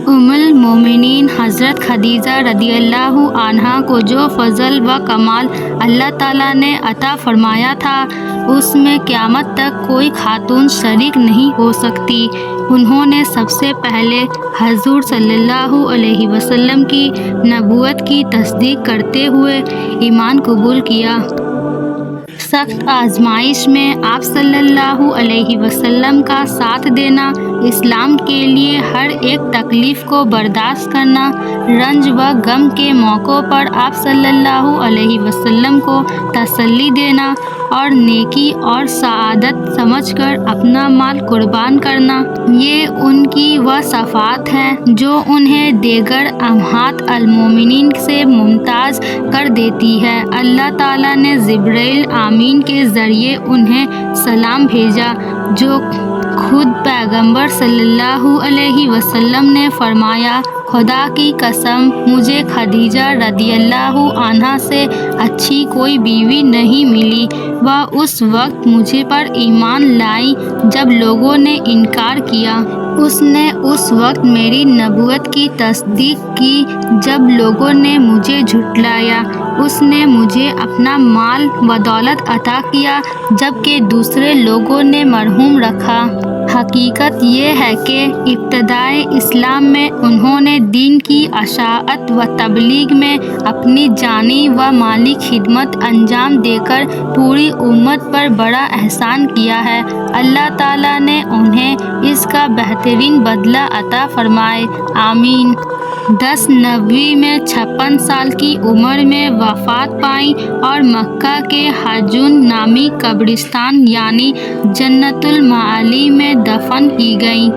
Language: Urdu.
ام المومنین حضرت خدیجہ رضی اللہ عنہا کو جو فضل و کمال اللہ تعالیٰ نے عطا فرمایا تھا اس میں قیامت تک کوئی خاتون شریک نہیں ہو سکتی۔ انہوں نے سب سے پہلے حضور صلی اللہ علیہ وسلم کی نبوت کی تصدیق کرتے ہوئے ایمان قبول کیا۔ سخت آزمائش میں آپ صلی اللہ علیہ وسلم کا ساتھ دینا، اسلام کے لیے ہر ایک تکلیف کو برداشت کرنا، رنج و غم کے موقعوں پر آپ صلی اللہ علیہ وسلم کو تسلی دینا اور نیکی اور سعادت سمجھ کر اپنا مال قربان کرنا، یہ ان کی وہ صفات ہیں جو انہیں دیگر امہات المومنین سے ممتاز کر دیتی ہے۔ اللہ تعالیٰ نے جبرائیل امین کے ذریعے انہیں سلام بھیجا، جو خود پیغمبر صلی اللہ علیہ وسلم نے فرمایا، خدا کی قسم مجھے خدیجہ رضی اللہ عنہا سے اچھی کوئی بیوی نہیں ملی۔ وہ اس وقت مجھ پر ایمان لائی جب لوگوں نے انکار کیا۔ اس نے اس وقت میری نبوت کی تصدیق کی جب لوگوں نے مجھے جھٹلایا۔ اس نے مجھے اپنا مال و دولت عطا کیا جبکہ دوسرے لوگوں نے محروم رکھا۔ حقیقت یہ ہے کہ ابتدائے اسلام میں انہوں نے دین کی اشاعت و تبلیغ میں اپنی جانی و مالی خدمت انجام دے کر پوری امت پر بڑا احسان کیا ہے۔ اللہ تعالیٰ نے انہیں اس کا بہترین بدلہ عطا فرمائے، آمین۔ 10 نبوی میں 56 سال کی عمر میں وفات پائیں اور مکہ کے حجون نامی قبرستان یعنی جنت المعالی میں دفن کی گئیں۔